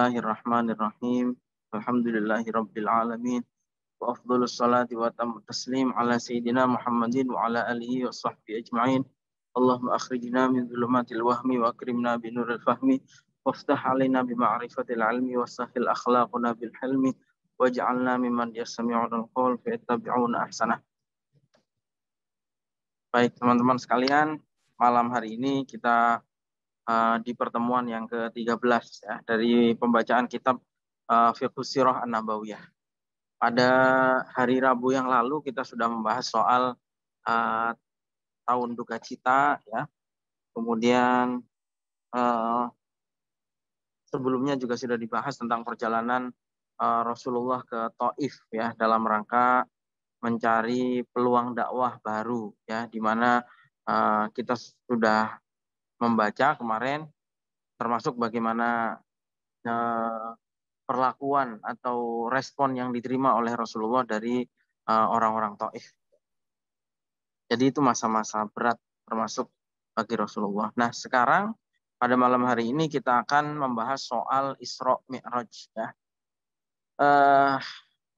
Bismillahirrahmanirrahim. Alhamdulillahirabbil alamin. Wa afdhalus salati wa tamut taslim ala sayyidina Muhammadin wa ala alihi wa sahbihi ajma'in. Allahumma akhrijna min dhulumatil wahmi wa akrimna bi nuril fahmi waftah alaina bi ma'rifatil ilmi wa sahhil akhlaquna bil hilmi waj'alna mimman yastami'una al-qawl fa yattabi'una ahsanah. Baik teman-teman sekalian, malam hari ini kita di pertemuan yang ke-13 ya, dari pembacaan kitab Fiqhus Sirah An-Nabawiyah. Pada hari Rabu yang lalu kita sudah membahas soal tahun duka cita ya. Kemudian sebelumnya juga sudah dibahas tentang perjalanan Rasulullah ke Taif ya, dalam rangka mencari peluang dakwah baru ya, di mana kita sudah membaca kemarin termasuk bagaimana perlakuan atau respon yang diterima oleh Rasulullah dari orang-orang Taif. Jadi itu masa-masa berat termasuk bagi Rasulullah. Nah sekarang pada malam hari ini kita akan membahas soal Isra Mi'raj ya.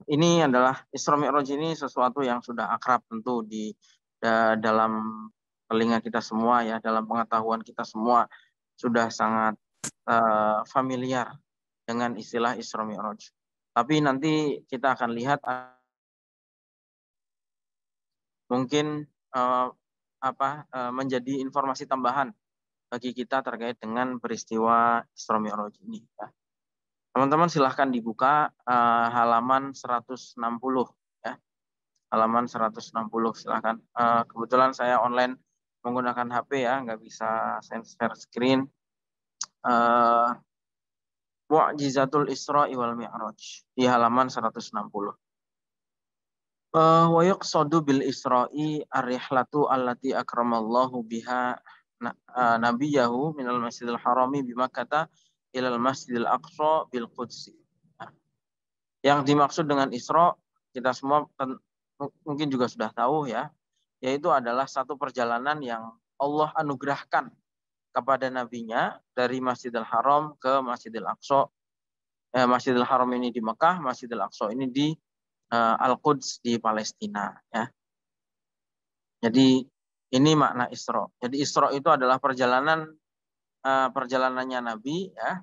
Ini adalah Isra Mi'raj ini sesuatu yang sudah akrab tentu di dalam telinga kita semua ya, dalam pengetahuan kita semua sudah sangat familiar dengan istilah Isra Mi'raj. Tapi nanti kita akan lihat mungkin menjadi informasi tambahan bagi kita terkait dengan peristiwa Isra Mi'raj ini ya. Teman-teman silahkan dibuka halaman 160 ya. Halaman 160 silahkan. Kebetulan saya online menggunakan HP ya, nggak bisa share screen. Mu'jizatul Isra'i wal Mi'raj di halaman 160. Wa yuqsadu bil Isra'i ar-rihlatu allati akramallahu biha nabiyahu minal Masjidil Harami bi Makkah ilal Masjidil Aqsa bil Qudsi. Yang dimaksud dengan Isra kita semua mungkin juga sudah tahu ya, yaitu adalah satu perjalanan yang Allah anugerahkan kepada nabinya dari Masjidil Haram ke Masjidil Aqsa. Masjidil Haram ini di Mekah, Masjidil Aqsa ini di Al-Quds di Palestina ya. Jadi ini makna Isra. Jadi Isra itu adalah perjalanannya Nabi ya,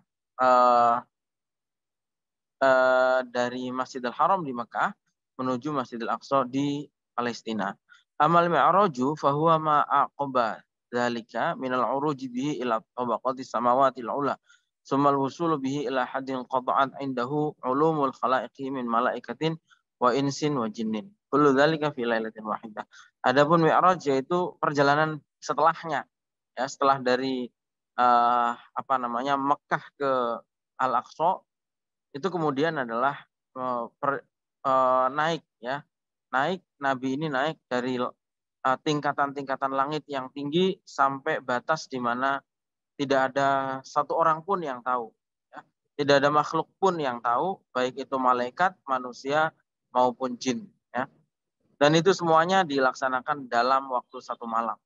dari Masjidil Haram di Mekah menuju Masjidil Aqsa di Palestina. Amal mi'raju fahuwa ma'aqaba dzalika minal uruji bihi ila tabaqati samawatil ula sumal wusulu bihi ila haddin qata'an indahu ulumul khalaiqi min malaikatin wa insin wa jinnin kullu dzalika fi lailatin wahidah. Adapun mi'raj yaitu perjalanan setelahnya ya, setelah dari Mekah ke Al-Aqsa itu kemudian adalah naik ya. Nabi ini naik dari tingkatan-tingkatan langit yang tinggi sampai batas di mana tidak ada satu orang pun yang tahu ya. Tidak ada makhluk pun yang tahu, baik itu malaikat, manusia maupun jin ya. Dan itu semuanya dilaksanakan dalam waktu satu malam.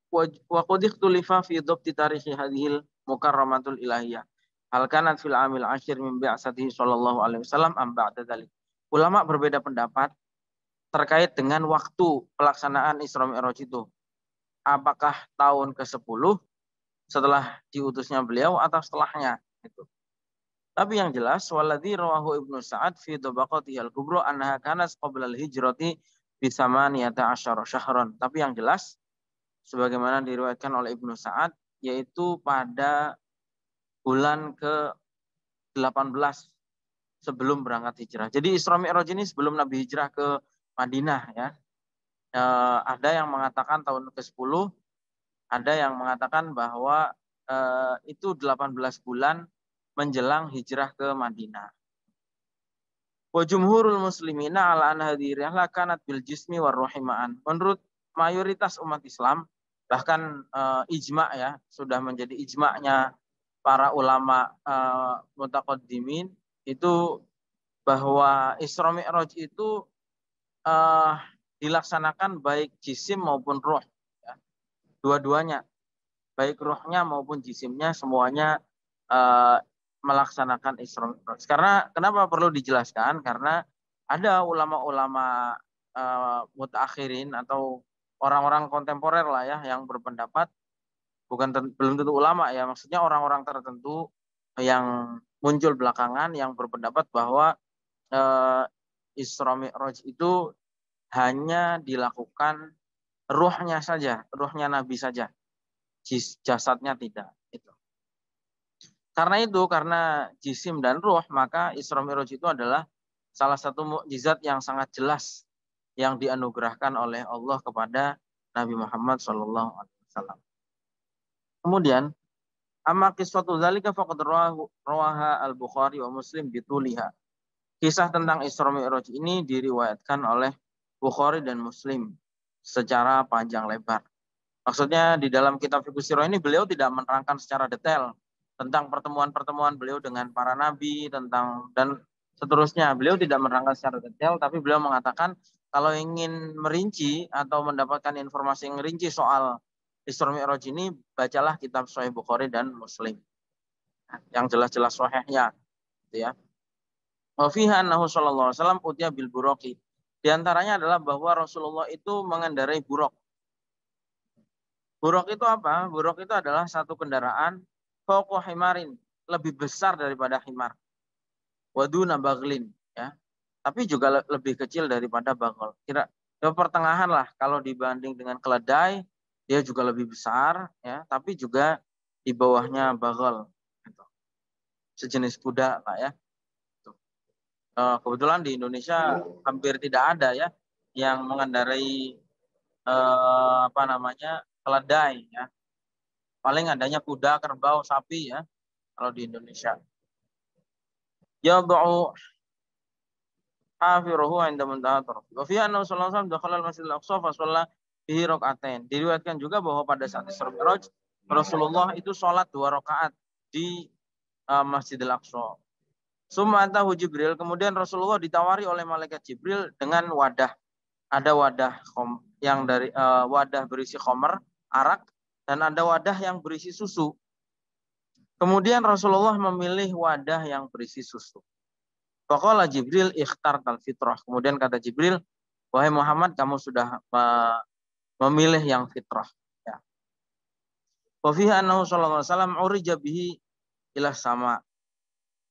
Wa qad ikhtulifa fi dhabti tarikhi hadhil mukarramatul ilahiyah. Hal kanat fil amil asyir min bi'asatihi sallallahu alaihi wasallam am ba'da dzalik. Ulama berbeda pendapat terkait dengan waktu pelaksanaan Isra Mi'raj itu. Apakah tahun ke-10 setelah diutusnya beliau atau setelahnya gitu. Tapi yang jelas waladzi rawahu Ibnu Sa'ad fi Tabaqatihi al-Kubra annaha kanat qabla al-hijrati bi 18 syahran. Tapi yang jelas sebagaimana diriwayatkan oleh Ibnu Sa'ad yaitu pada bulan ke-18 sebelum berangkat hijrah. Jadi Isra Mi'raj ini sebelum Nabi hijrah ke Madinah ya. Ada yang mengatakan tahun ke-10, ada yang mengatakan bahwa itu 18 bulan menjelang hijrah ke Madinah. Wa jumhurul muslimina ala anna hadhihi rihlah kanat bil jismi war ruhima'an. Menurut mayoritas umat Islam, bahkan ijma ya, sudah menjadi ijma'nya para ulama mutaqaddimin itu bahwa Isra Mi'raj itu dilaksanakan baik jisim maupun ruh ya. Dua-duanya. baik ruhnya maupun jisimnya semuanya melaksanakan Isra Mi'raj. Karena kenapa perlu dijelaskan? Karena ada ulama-ulama mutaakhirin atau orang-orang kontemporer lah ya yang berpendapat, belum tentu ulama ya, maksudnya orang-orang tertentu yang muncul belakangan yang berpendapat bahwa Isra Mi'raj itu hanya dilakukan ruhnya saja, ruhnya Nabi saja, jasadnya tidak. Itu. Karena jisim dan ruh, maka Isra Mi'raj itu adalah salah satu mukjizat yang sangat jelas yang dianugerahkan oleh Allah kepada Nabi Muhammad SAW. Kemudian, amma qissatu dzalika faqad rawaha al-Bukhari wa Muslim bituliha. Kisah tentang Isra Mi'raj ini diriwayatkan oleh Bukhari dan Muslim secara panjang lebar. Maksudnya di dalam kitab Fiqh Sirah ini beliau tidak menerangkan secara detail tentang pertemuan-pertemuan beliau dengan para nabi, tentang dan seterusnya. Beliau tidak menerangkan secara detail, tapi beliau mengatakan kalau ingin merinci atau mendapatkan informasi yang rinci soal Isra Mi'raj ini, bacalah kitab Sahih Bukhari dan Muslim. Yang jelas-jelas sahihnya, gitu ya. Wa fiha annahu sallallahu alaihi wasallam utiya bil buraqi. Di antaranya adalah bahwa Rasulullah itu mengendarai buraq. Buraq itu apa? Buraq itu adalah satu kendaraan fauqa himarin, lebih besar daripada himar. Waduna baglin, ya. Tapi juga lebih kecil daripada bagol. Kira ke pertengahan lah kalau dibanding dengan keledai, dia juga lebih besar, ya, tapi juga di bawahnya bagol. Gitu. Sejenis kuda lah ya. Kebetulan di Indonesia hampir tidak ada ya yang mengendarai keledai ya. Paling adanya kuda, kerbau, sapi ya kalau di Indonesia. Yad'u hafiruhu 'inda muntaha tarfi. Wa fi anna sallallahu alaihi wasallam dakhala al-Masjidil Aqsa fa shalla bihi rak'atain. Diriwayatkan juga bahwa pada saat Isra Mi'raj Rasulullah itu sholat 2 rakaat di Masjidil Aqsa. Summa atahu Jibril, kemudian Rasulullah ditawari oleh malaikat Jibril dengan wadah. Ada wadah yang dari wadah berisi khamr, arak, dan ada wadah yang berisi susu. Kemudian Rasulullah memilih wadah yang berisi susu. Faqala Jibril ikhtartal fitrah. Kemudian kata Jibril, wahai Muhammad, kamu sudah memilih yang fitrah. Ya. Wa fihi annahu sallallahu alaihi wasallam urija bihi ila sama.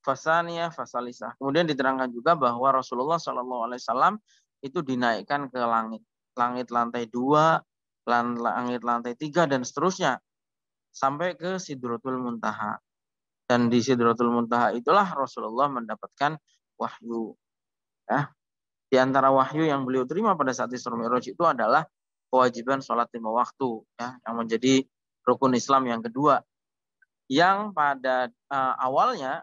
Fasaniya fasalisah. Kemudian diterangkan juga bahwa Rasulullah Shallallahu Alaihi Wasallam itu dinaikkan ke langit, langit lantai 2, langit lantai 3 dan seterusnya sampai ke Sidratul Muntaha. Dan di Sidratul Muntaha itulah Rasulullah mendapatkan wahyu. Ya. Di antara wahyu yang beliau terima pada saat Isra Mi'raj itu adalah kewajiban sholat 5 waktu, ya, yang menjadi rukun Islam yang kedua. Yang pada awalnya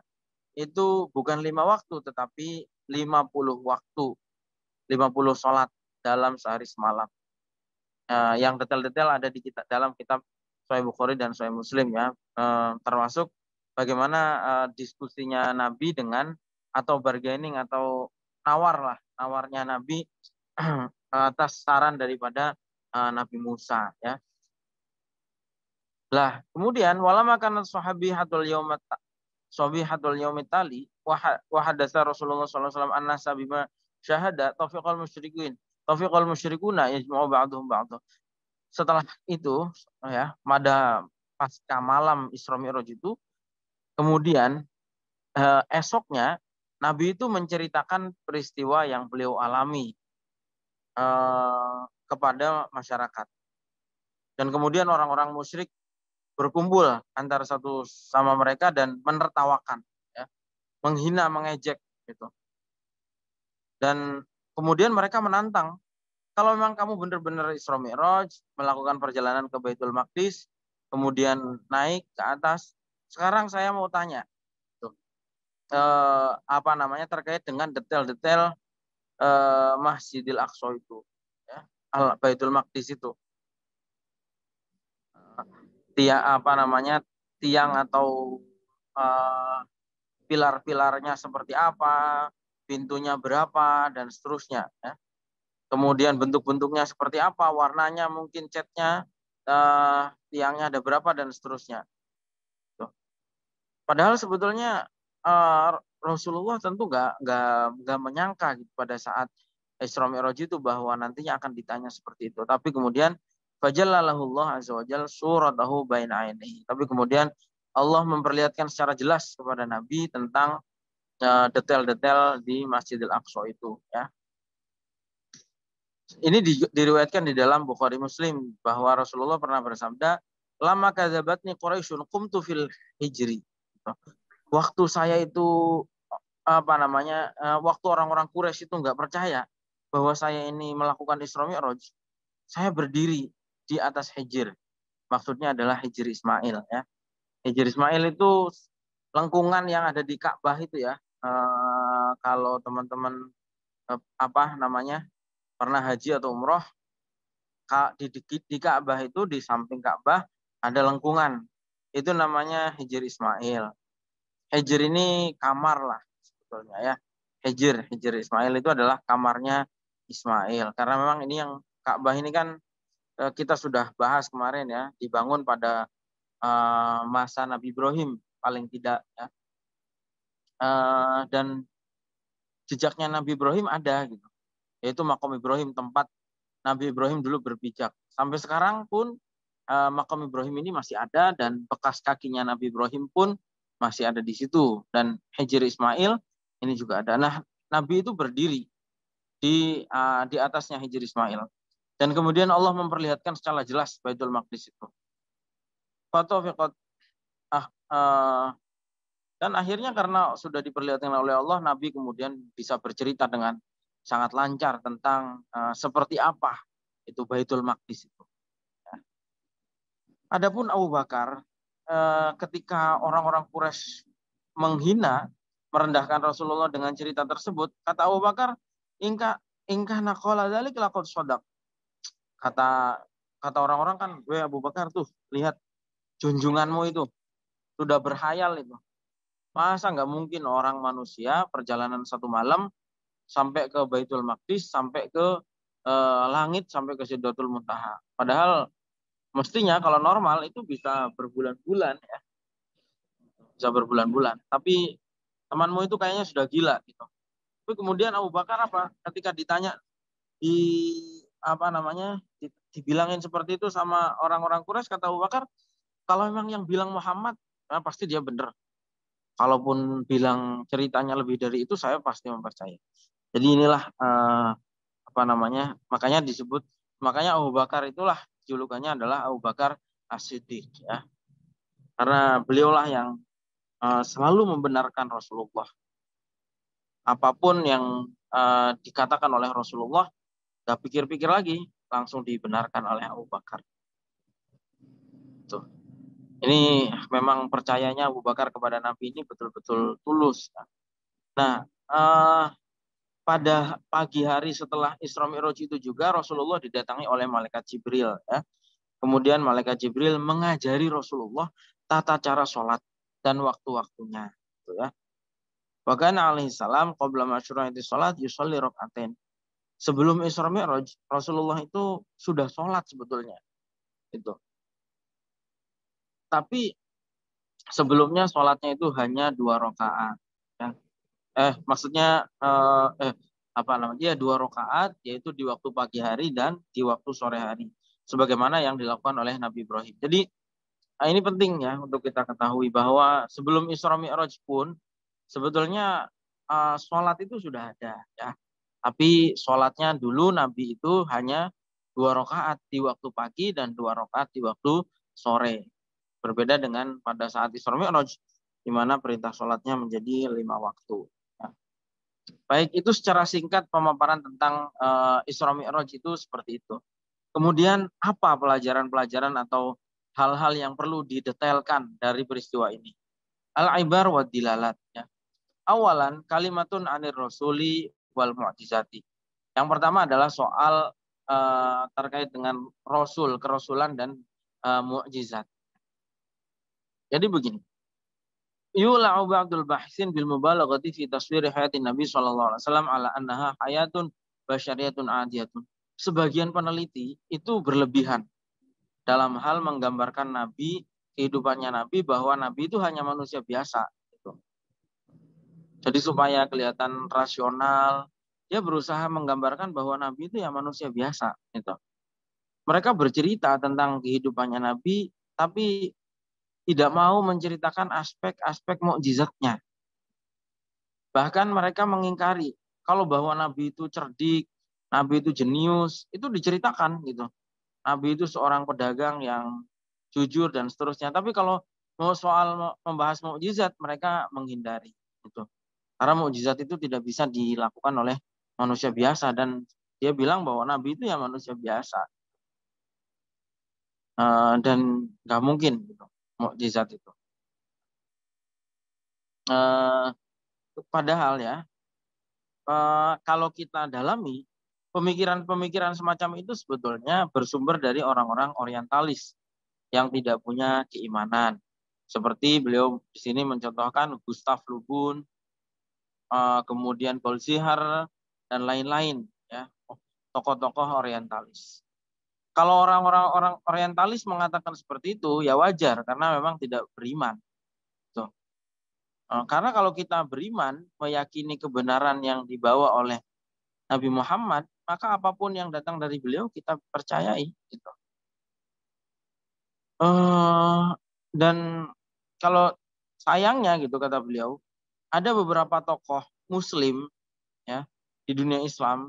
itu bukan 5 waktu tetapi 50 waktu, 50 sholat dalam sehari semalam. Yang detail-detail ada di dalam kitab Sahih Bukhari dan Sahih Muslim ya, termasuk bagaimana diskusinya Nabi dengan atau bargaining atau nawarnya Nabi atas saran daripada Nabi Musa ya. Lah kemudian walama kana sahabihatul yaumit tali wa hadatsa Rasulullah sallallahu alaihi wasallam annasa bima syahada taufiqal musyrikuna yajma'u ba'dhum ba'dha. Setelah itu ya, pada pasca malam Isra Mi'raj itu kemudian esoknya Nabi itu menceritakan peristiwa yang beliau alami kepada masyarakat. Dan kemudian orang-orang musyrik berkumpul antara satu sama mereka dan menertawakan, ya, menghina, mengejek gitu. Dan kemudian mereka menantang, kalau memang kamu benar-benar Isra Mi'raj, melakukan perjalanan ke Baitul Maqdis, kemudian naik ke atas, sekarang saya mau tanya, tuh, terkait dengan detail-detail Masjidil Aqsa itu, ya, Baitul Maqdis itu. Tiang atau pilar-pilarnya seperti apa, pintunya berapa dan seterusnya ya. Kemudian bentuk-bentuknya seperti apa, warnanya mungkin catnya tiangnya ada berapa dan seterusnya. Padahal sebetulnya Rasulullah tentu nggak menyangka gitu pada saat Isra Mi'raj itu bahwa nantinya akan ditanya seperti itu. Tapi kemudian fajallalahullah azza wajal suratahu baina ainihi. Tapi kemudian Allah memperlihatkan secara jelas kepada Nabi tentang detail-detail di Masjidil Aqsa itu, ya. Ini diriwayatkan di dalam Bukhari Muslim bahwa Rasulullah pernah bersabda, lama kadzabatni Quraisyun qumtu fil hijri. Waktu saya itu waktu orang-orang Quraisy itu nggak percaya bahwa saya ini melakukan Isra Mi'raj, saya berdiri di atas Hijr. Maksudnya adalah Hijr Ismail, ya. Hijr Ismail itu lengkungan yang ada di Ka'bah itu, ya. Kalau teman-teman pernah haji atau umroh, di Ka'bah itu, di samping Ka'bah ada lengkungan. Itu namanya Hijr Ismail. Hijr ini kamar lah sebetulnya, ya. Hijr Ismail itu adalah kamarnya Ismail. Karena memang ini yang Ka'bah ini kan kita sudah bahas kemarin, ya, dibangun pada masa Nabi Ibrahim paling tidak, ya. Dan jejaknya Nabi Ibrahim ada gitu. Yaitu Maqam Ibrahim, tempat Nabi Ibrahim dulu berpijak. Sampai sekarang pun Maqam Ibrahim ini masih ada dan bekas kakinya Nabi Ibrahim pun masih ada di situ. Dan Hijr Ismail ini juga ada. Nah, Nabi itu berdiri di atasnya Hijr Ismail. Dan kemudian Allah memperlihatkan secara jelas Baitul Maqdis itu. Dan akhirnya karena sudah diperlihatkan oleh Allah, Nabi kemudian bisa bercerita dengan sangat lancar tentang seperti apa itu Baitul Maqdis itu. Adapun Abu Bakar, ketika orang-orang Quraisy menghina, merendahkan Rasulullah dengan cerita tersebut, kata Abu Bakar, ingkah naqala dzalik laqad shadaq. Kata orang-orang kan, "Weh Abu Bakar tuh, lihat junjunganmu itu sudah berhayal itu. Masa nggak mungkin orang manusia perjalanan satu malam sampai ke Baitul Maqdis, sampai ke langit, sampai ke Sidratul Muntaha. Padahal mestinya kalau normal itu bisa berbulan-bulan, ya. Bisa berbulan-bulan. Tapi temanmu itu kayaknya sudah gila gitu." Tapi kemudian Abu Bakar ketika ditanya dibilangin seperti itu sama orang-orang Quraisy, kata Abu Bakar, kalau memang yang bilang Muhammad, pasti dia benar. Kalaupun bilang ceritanya lebih dari itu, saya pasti mempercayai. Jadi inilah makanya Abu Bakar itulah julukannya adalah Abu Bakar As-Siddiq, ya. Karena beliaulah yang selalu membenarkan Rasulullah. Apapun yang dikatakan oleh Rasulullah, gak pikir-pikir lagi, langsung dibenarkan oleh Abu Bakar. Tuh. Ini memang percayanya Abu Bakar kepada Nabi ini betul-betul tulus. Nah, pada pagi hari setelah Isra Mi'raj itu juga Rasulullah didatangi oleh malaikat Jibril, ya. Kemudian malaikat Jibril mengajari Rasulullah tata cara sholat dan waktu-waktunya, gitu, ya. Wa kana alaihi salam qabla masyru'ati sholat yusolli rak'atain. Sebelum Isra Mi'raj, Rasulullah itu sudah sholat sebetulnya. Itu. Tapi sebelumnya sholatnya itu hanya 2 rakaat. Ya. Maksudnya 2 rakaat, yaitu di waktu pagi hari dan di waktu sore hari. Sebagaimana yang dilakukan oleh Nabi Ibrahim. Jadi ini penting, ya, untuk kita ketahui bahwa sebelum Isra Mi'raj pun sebetulnya sholat itu sudah ada, ya. Tapi sholatnya dulu Nabi itu hanya 2 rakaat di waktu pagi dan 2 rakaat di waktu sore. Berbeda dengan pada saat Isra Mi'raj, di mana perintah sholatnya menjadi 5 waktu. Ya. Baik, itu secara singkat pemaparan tentang Isra Mi'raj itu seperti itu. Kemudian apa pelajaran-pelajaran atau hal-hal yang perlu didetailkan dari peristiwa ini? Al-ibar wa dilalat, ya. Awalan kalimatun anir rasuli wal mu'jizati. Yang pertama adalah soal terkait dengan rasul, kerasulan dan mu'jizat. Jadi begini. Yula'u ba'dul bahsin bil mubalaghati fi taswiri hayatin Nabi sallallahu alaihi wasallam ala annaha hayatun basyariyatun adiyatun. Sebagian peneliti itu berlebihan dalam hal menggambarkan Nabi, kehidupannya Nabi, bahwa Nabi itu hanya manusia biasa. Gitu. Jadi supaya kelihatan rasional, dia berusaha menggambarkan bahwa Nabi itu ya manusia biasa. Gitu. Mereka bercerita tentang kehidupannya Nabi, tapi tidak mau menceritakan aspek-aspek mukjizatnya. Bahkan mereka mengingkari kalau bahwa Nabi itu cerdik, Nabi itu jenius, itu diceritakan gitu. Nabi itu seorang pedagang yang jujur dan seterusnya. Tapi kalau mau soal membahas mukjizat, mereka menghindari gitu. Karena mukjizat itu tidak bisa dilakukan oleh manusia biasa, dan dia bilang bahwa Nabi itu ya manusia biasa. Dan nggak mungkin gitu, mukjizat itu. Padahal ya, kalau kita dalami, pemikiran-pemikiran semacam itu sebetulnya bersumber dari orang-orang orientalis yang tidak punya keimanan. Seperti beliau di sini mencontohkan Gustav Le Bon, kemudian Goldziher, dan lain-lain, ya, tokoh-tokoh orientalis. Kalau orang-orang orientalis mengatakan seperti itu, ya wajar karena memang tidak beriman. Tuh. Karena kalau kita beriman, meyakini kebenaran yang dibawa oleh Nabi Muhammad, maka apapun yang datang dari beliau kita percayai. Gitu. Dan kalau sayangnya gitu kata beliau, ada beberapa tokoh Muslim ya di dunia Islam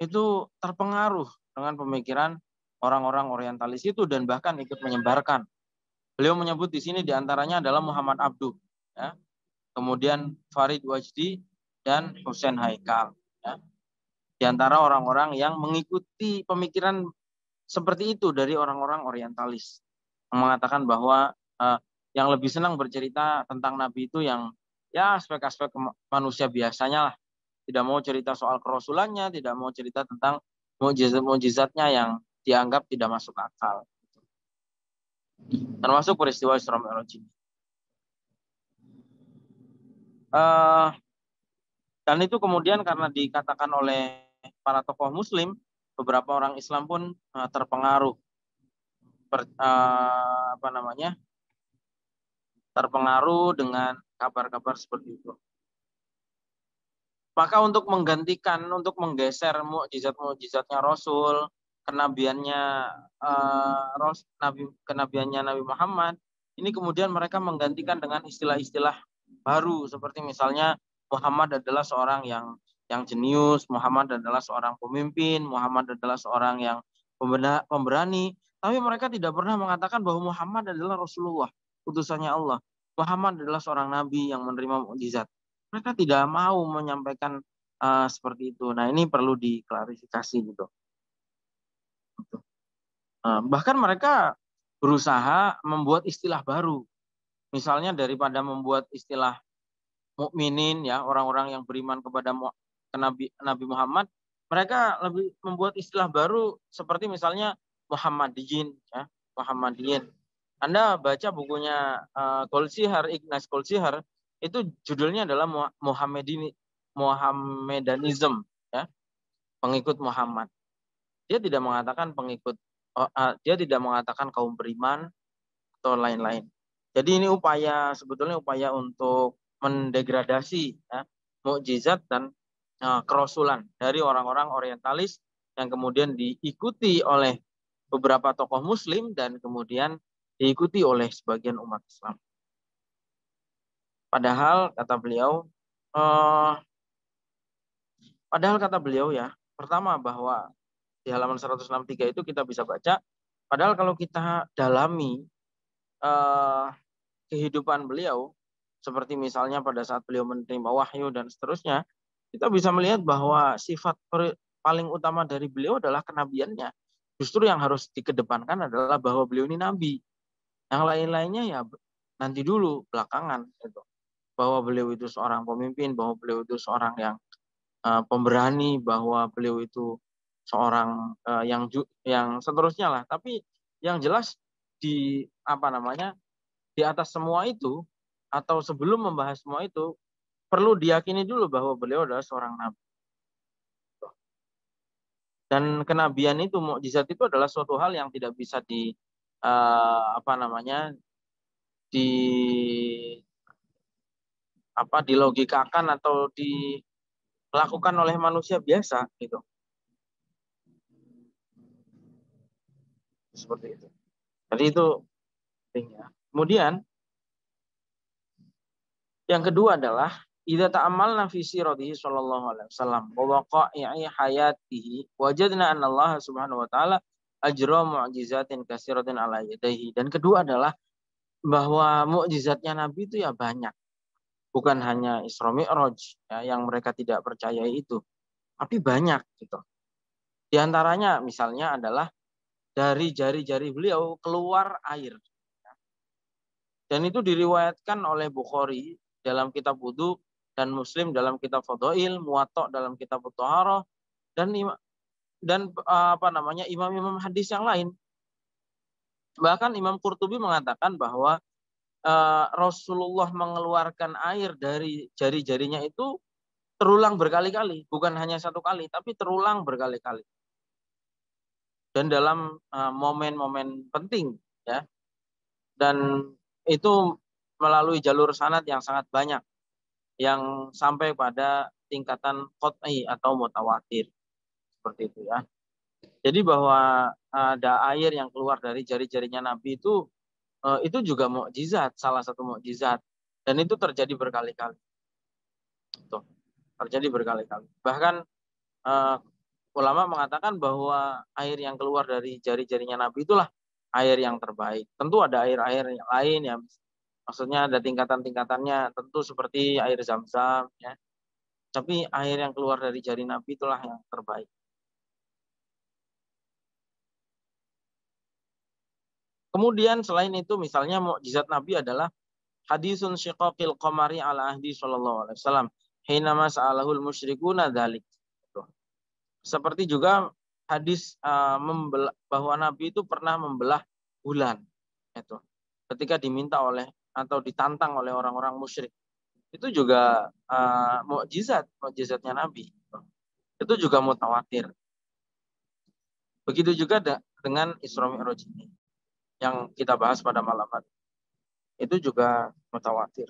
itu terpengaruh dengan pemikiran orang-orang orientalis itu dan bahkan ikut menyebarkan. Beliau menyebut di sini diantaranya adalah Muhammad Abduh, ya, kemudian Farid Wajdi dan Hussein Haikal. Ya. Di antara orang-orang yang mengikuti pemikiran seperti itu dari orang-orang orientalis, yang mengatakan bahwa yang lebih senang bercerita tentang Nabi itu yang ya aspek-aspek manusia biasanya lah. Tidak mau cerita soal kerasulannya, tidak mau cerita tentang mukjizat-mukjizatnya yang dianggap tidak masuk akal. Termasuk peristiwa Isra Mi'raj ini. Dan itu kemudian karena dikatakan oleh para tokoh Muslim, beberapa orang Islam pun terpengaruh, terpengaruh dengan kabar-kabar seperti itu. Maka untuk menggantikan, untuk menggeser mukjizat-mukjizatnya Rasul, kenabiannya Nabi Muhammad, ini kemudian mereka menggantikan dengan istilah-istilah baru, seperti misalnya Muhammad adalah seorang yang jenius, Muhammad adalah seorang pemimpin, Muhammad adalah seorang yang pemberani. Tapi mereka tidak pernah mengatakan bahwa Muhammad adalah Rasulullah, utusannya Allah. Muhammad adalah seorang nabi yang menerima mukjizat. Mereka tidak mau menyampaikan seperti itu. Nah, ini perlu diklarifikasi gitu. Bahkan mereka berusaha membuat istilah baru. Misalnya daripada membuat istilah mukminin, ya, orang-orang yang beriman kepada Nabi Muhammad, mereka lebih membuat istilah baru seperti misalnya Muhammadiyin, ya, Muhammadiyin. Anda baca bukunya Goldziher, Ignaz Goldziher, itu judulnya adalah Mohamedanism, ya, pengikut Muhammad. Dia tidak mengatakan dia tidak mengatakan kaum beriman atau lain-lain. Jadi ini sebetulnya upaya untuk mendegradasi, ya, mukjizat dan kerasulan dari orang-orang orientalis yang kemudian diikuti oleh beberapa tokoh Muslim dan kemudian diikuti oleh sebagian umat Islam. Padahal kata beliau ya, pertama bahwa di halaman 163 itu kita bisa baca, padahal kalau kita dalami kehidupan beliau, seperti misalnya pada saat beliau menerima wahyu dan seterusnya, kita bisa melihat bahwa sifat paling utama dari beliau adalah kenabiannya. Justru yang harus dikedepankan adalah bahwa beliau ini nabi. Yang lain-lainnya ya nanti dulu, belakangan. Gitu. Bahwa beliau itu seorang pemimpin, bahwa beliau itu seorang yang pemberani, bahwa beliau itu seorang yang seterusnya lah. Tapi yang jelas di atas semua itu, atau sebelum membahas semua itu, perlu diyakini dulu bahwa beliau adalah seorang nabi. Dan kenabian itu, mukjizat itu adalah suatu hal yang tidak bisa apa namanya dilogikakan atau dilakukan oleh manusia biasa gitu. Seperti itu. Jadi itu pentingnya. Kemudian yang kedua adalah idza ta'ammalna fi siratihi sallallahu alaihi wasallam wa waqa'i hayatihi wajadna anna Allah Subhanahu wa taala ajra mu'jizatin katsiratin ala yadayhi. Dan kedua adalah bahwa mukjizatnya Nabi itu ya banyak. Bukan hanya Isra Mi'raj ya, yang mereka tidak percaya itu, tapi banyak gitu. Di antaranya misalnya adalah dari jari-jari beliau keluar air. Dan itu diriwayatkan oleh Bukhari dalam kitab wudu dan Muslim dalam kitab Fadail, Muwatta dalam kitab Thaharah dan imam-imam hadis yang lain. Bahkan Imam Qurtubi mengatakan bahwa Rasulullah mengeluarkan air dari jari-jarinya itu terulang berkali-kali, bukan hanya satu kali, tapi terulang berkali-kali. Dan dalam momen-momen penting, ya, dan itu melalui jalur sanad yang sangat banyak, yang sampai pada tingkatan qat'i atau mutawatir, seperti itu ya. Jadi bahwa ada air yang keluar dari jari-jarinya Nabi itu juga mukjizat, salah satu mukjizat, dan itu terjadi berkali-kali. Tuh, terjadi berkali-kali. Bahkan ulama mengatakan bahwa air yang keluar dari jari-jarinya Nabi itulah air yang terbaik. Tentu ada air-air yang lain ya, maksudnya ada tingkatan-tingkatannya, tentu seperti air Zam-Zam ya. Tapi air yang keluar dari jari Nabi itulah yang terbaik. Kemudian selain itu misalnya mukjizat Nabi adalah hadisun syiqaqil qamari ala ahdi sallallahu alaihi wasallam hina mas'alahul musyrikuna dzalik. Seperti juga hadis bahwa Nabi itu pernah membelah bulan itu ketika diminta oleh atau ditantang oleh orang-orang musyrik. Itu juga mukjizatnya Nabi. Itu juga mutawatir. Begitu juga dengan Isra Mi'raj ini yang kita bahas pada malam hari. Itu juga mutawatir.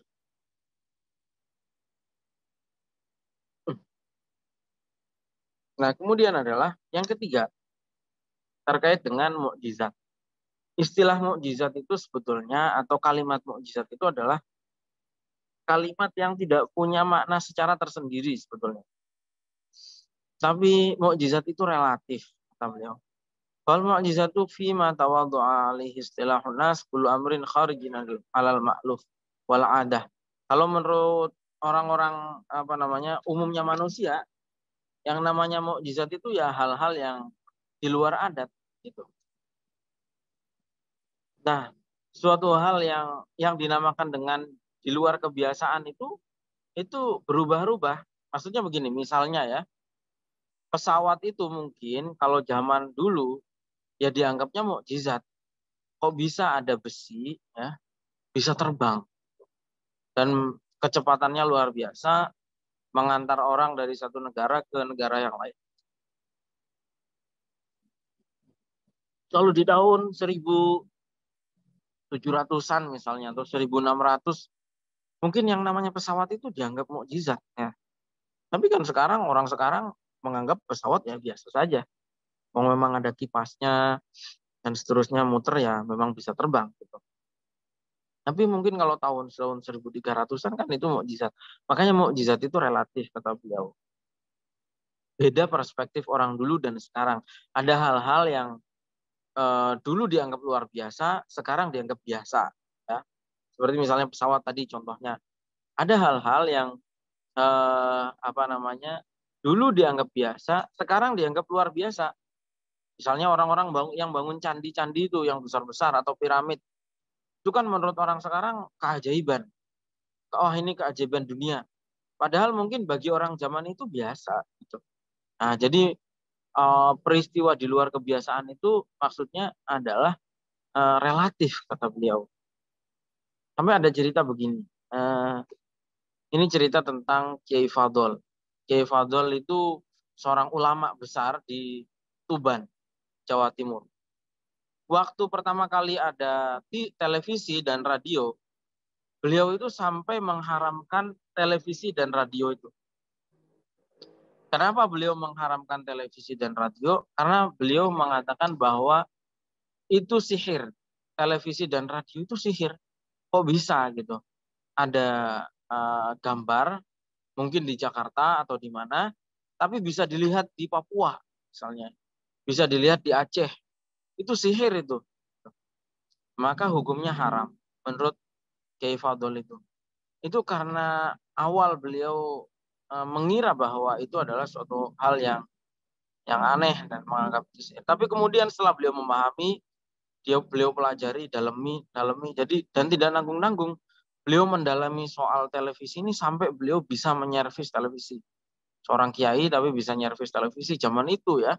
Nah, kemudian adalah yang ketiga terkait dengan mukjizat. Istilah mukjizat itu sebetulnya atau kalimat mukjizat itu adalah kalimat yang tidak punya makna secara tersendiri sebetulnya. Tapi mukjizat itu relatif, kata beliau. Wal mu'jizatu fi ma tawaddu'a alaihi istilahun nas kullu amrin kharijin alal ma'luf wal adah. Kalau menurut orang-orang umumnya manusia, yang namanya mukjizat itu ya hal-hal yang di luar adat gitu. Nah, suatu hal yang dinamakan dengan di luar kebiasaan itu berubah-ubah. Maksudnya begini, misalnya ya, pesawat itu mungkin kalau zaman dulu ya dianggapnya mukjizat. Kok bisa ada besi ya, bisa terbang dan kecepatannya luar biasa mengantar orang dari satu negara ke negara yang lain. Kalau di tahun 1700-an misalnya atau 1600 mungkin yang namanya pesawat itu dianggap mukjizat ya. Tapi kan orang sekarang menganggap pesawat ya biasa saja. Memang ada kipasnya dan seterusnya muter ya memang bisa terbang gitu. Tapi mungkin kalau tahun 1300-an kan itu mukjizat. Makanya mukjizat itu relatif kata beliau. Beda perspektif orang dulu dan sekarang. Ada hal-hal yang dulu dianggap luar biasa, sekarang dianggap biasa. Ya. Seperti misalnya pesawat tadi contohnya. Ada hal-hal yang dulu dianggap biasa, sekarang dianggap luar biasa. Misalnya orang-orang yang bangun candi-candi itu yang besar-besar atau piramid. Itu kan menurut orang sekarang keajaiban. Oh ini keajaiban dunia. Padahal mungkin bagi orang zaman itu biasa. Gitu. Nah jadi peristiwa di luar kebiasaan itu maksudnya adalah relatif kata beliau. Sampai ada cerita begini. Ini cerita tentang Kiai Fadol. Kiai Fadol itu seorang ulama besar di Tuban, Jawa Timur. waktu pertama kali ada televisi dan radio, beliau itu sampai mengharamkan televisi dan radio itu. Kenapa beliau mengharamkan televisi dan radio? Karena beliau mengatakan bahwa itu sihir. Televisi dan radio itu sihir. Kok bisa gitu? Ada gambar mungkin di Jakarta atau di mana, tapi bisa dilihat di Papua misalnya. Bisa dilihat di Aceh. Itu sihir itu. Maka hukumnya haram menurut Kiai Fadol itu. Itu karena awal beliau mengira bahwa itu adalah suatu hal yang aneh dan menganggap itu sihir. Tapi kemudian setelah beliau memahami, beliau pelajari, dalami, jadi dan tidak nanggung-nanggung. Beliau mendalami soal televisi ini sampai beliau bisa menyervis televisi. Seorang kiai tapi bisa nyervis televisi zaman itu ya.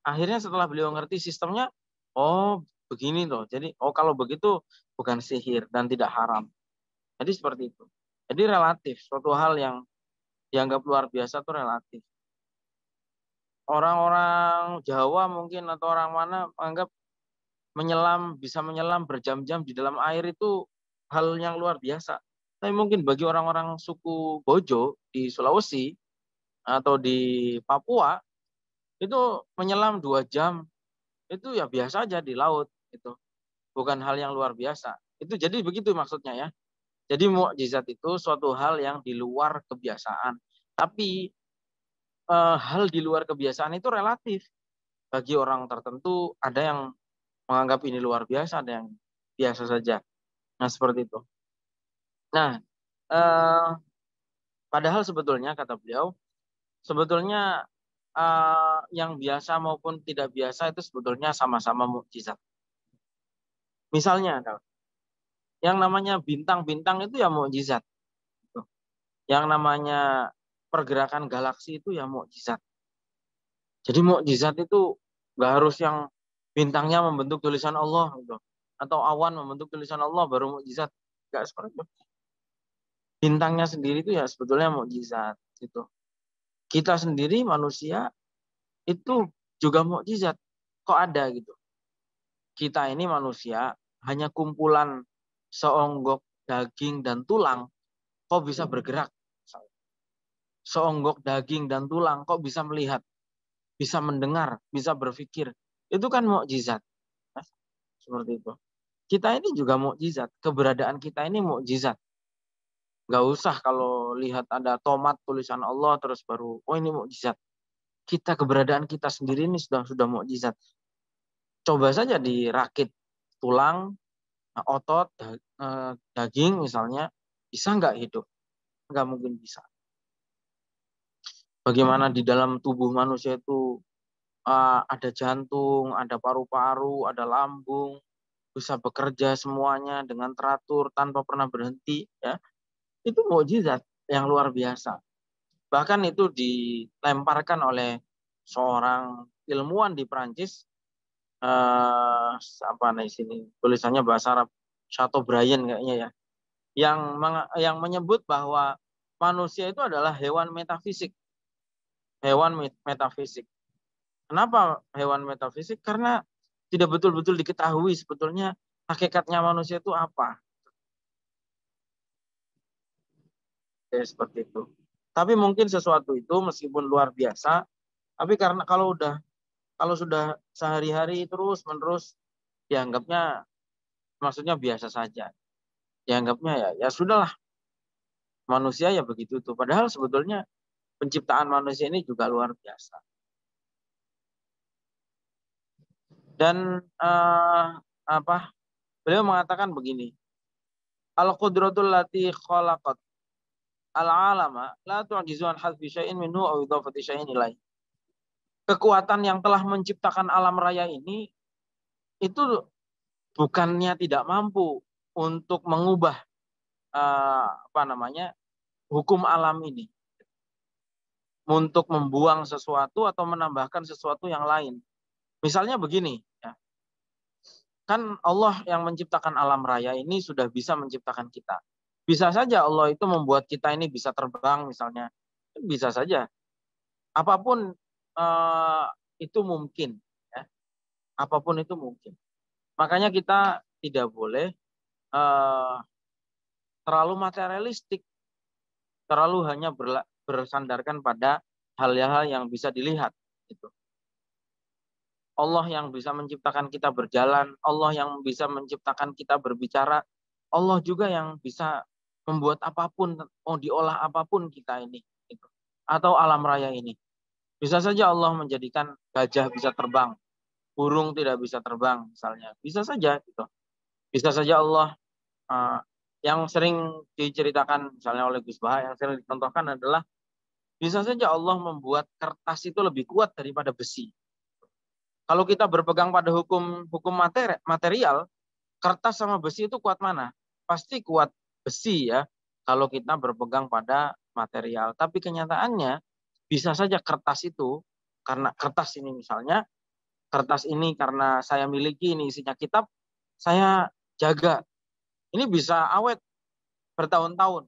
Akhirnya setelah beliau ngerti sistemnya, oh begini loh. Jadi kalau begitu bukan sihir dan tidak haram. Jadi seperti itu. Jadi relatif, suatu hal yang dianggap luar biasa itu relatif. Orang-orang Jawa mungkin atau orang mana menganggap bisa menyelam berjam-jam di dalam air itu hal yang luar biasa. Tapi mungkin bagi orang-orang suku Bojo di Sulawesi atau di Papua itu menyelam 2 jam itu ya biasa aja di laut itu. Bukan hal yang luar biasa. Itu jadi begitu maksudnya ya. Jadi mukjizat itu suatu hal yang di luar kebiasaan. Tapi hal di luar kebiasaan itu relatif. Bagi orang tertentu ada yang menganggap ini luar biasa, ada yang biasa saja. Nah seperti itu. Nah padahal sebetulnya kata beliau, sebetulnya yang biasa maupun tidak biasa itu sebetulnya sama-sama mukjizat. Misalnya yang namanya bintang-bintang itu ya mukjizat. Yang namanya pergerakan galaksi itu ya mukjizat. Jadi mukjizat itu nggak harus yang bintangnya membentuk tulisan Allah gitu. Atau awan membentuk tulisan Allah baru mukjizat. Nggak seperti itu. Bintangnya sendiri itu ya sebetulnya mukjizat gitu. Kita sendiri manusia itu juga mukjizat. Kok ada gitu. Kita ini manusia hanya kumpulan seonggok daging dan tulang kok bisa bergerak. Seonggok daging dan tulang kok bisa melihat, bisa mendengar, bisa berpikir. Itu kan mukjizat. Seperti itu. Kita ini juga mukjizat. Keberadaan kita ini mukjizat. Gak usah kalau lihat ada tomat tulisan Allah terus baru, oh ini mukjizat. Keberadaan kita sendiri ini sudah mukjizat. Coba saja dirakit tulang, otot, daging misalnya, bisa nggak hidup? Nggak mungkin bisa. Bagaimana di dalam tubuh manusia itu ada jantung, ada paru-paru, ada lambung, bisa bekerja semuanya dengan teratur tanpa pernah berhenti, ya itu mukjizat yang luar biasa. Bahkan itu dilemparkan oleh seorang ilmuwan di Perancis, apa nih sini tulisannya bahasa Arab, Chateaubriand kayaknya ya, yang menyebut bahwa manusia itu adalah hewan metafisik. Hewan metafisik. Kenapa hewan metafisik? Karena tidak betul-betul diketahui sebetulnya hakikatnya manusia itu apa. Ya, seperti itu. Tapi mungkin sesuatu itu meskipun luar biasa, tapi karena kalau sudah sehari-hari terus menerus dianggapnya, maksudnya biasa saja. Dianggapnya ya sudahlah, manusia ya begitu tuh. Padahal sebetulnya penciptaan manusia ini juga luar biasa. Dan beliau mengatakan begini, al-qudratul lati khalaqat al-alama la tu'jizu an hadfi syai'in minhu aw idhafati syai'in ilaih. Kekuatan yang telah menciptakan alam raya ini itu bukannya tidak mampu untuk mengubah hukum alam ini, untuk membuang sesuatu atau menambahkan sesuatu yang lain. Misalnya begini, ya. Kan Allah yang menciptakan alam raya ini sudah bisa menciptakan kita. Bisa saja Allah itu membuat kita ini bisa terbang misalnya. Bisa saja. Apapun itu mungkin. Ya. Apapun itu mungkin. Makanya kita tidak boleh terlalu materialistik, terlalu hanya bersandarkan pada hal-hal yang bisa dilihat. Gitu. Allah yang bisa menciptakan kita berjalan, Allah yang bisa menciptakan kita berbicara, Allah juga yang bisa membuat apapun, mau diolah apapun kita ini, gitu. Atau alam raya ini. Bisa saja Allah menjadikan gajah bisa terbang, burung tidak bisa terbang misalnya. Bisa saja gitu. Bisa saja Allah yang sering diceritakan misalnya oleh Gus Baha, yang sering dicontohkan adalah bisa saja Allah membuat kertas itu lebih kuat daripada besi. Kalau kita berpegang pada hukum material, kertas sama besi itu kuat mana? Pasti kuat besi ya, kalau kita berpegang pada material. Tapi kenyataannya bisa saja kertas itu, karena kertas ini misalnya, kertas ini karena saya miliki, ini isinya kitab, saya jaga. Ini bisa awet bertahun-tahun.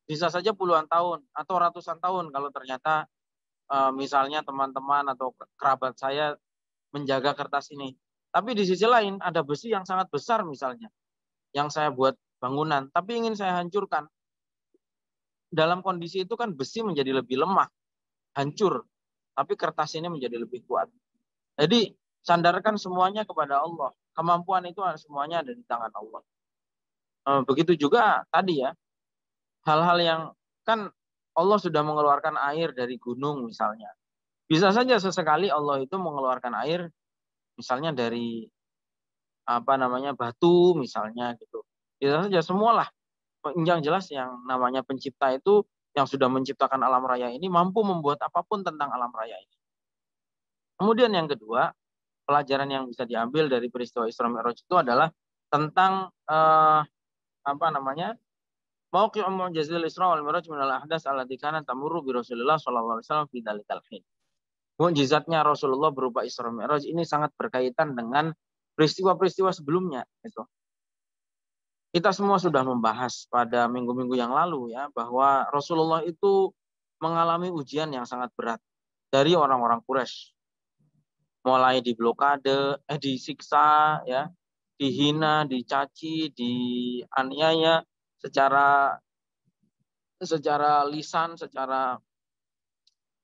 Bisa saja puluhan tahun atau ratusan tahun kalau ternyata misalnya teman-teman atau kerabat saya menjaga kertas ini. Tapi di sisi lain ada besi yang sangat besar misalnya, yang saya buat bangunan, tapi ingin saya hancurkan. Dalam kondisi itu kan besi menjadi lebih lemah, hancur. Tapi kertas ini menjadi lebih kuat. Jadi sandarkan semuanya kepada Allah. Kemampuan itu semuanya ada di tangan Allah. Begitu juga tadi ya, hal-hal yang kan Allah sudah mengeluarkan air dari gunung misalnya. Bisa saja sesekali Allah itu mengeluarkan air misalnya dari batu misalnya gitu. Bisa saja semualah. Yang jelas yang namanya pencipta itu yang sudah menciptakan alam raya ini mampu membuat apapun tentang alam raya ini. Kemudian yang kedua, pelajaran yang bisa diambil dari peristiwa Isra Mi'raj itu adalah tentang mauqi'u mu'jizil Isra wal Mi'raj min al-ahdas allati kanat tamurru bi Rasulillah sallallahu alaihi wasallam fi dzalikal hin. Mukjizatnya Rasulullah berupa Isra Mi'raj ini sangat berkaitan dengan peristiwa-peristiwa sebelumnya gitu. Kita semua sudah membahas pada minggu-minggu yang lalu ya bahwa Rasulullah itu mengalami ujian yang sangat berat dari orang-orang Quraisy. Mulai diblokade, disiksa ya, dihina, dicaci, dianiaya secara lisan, secara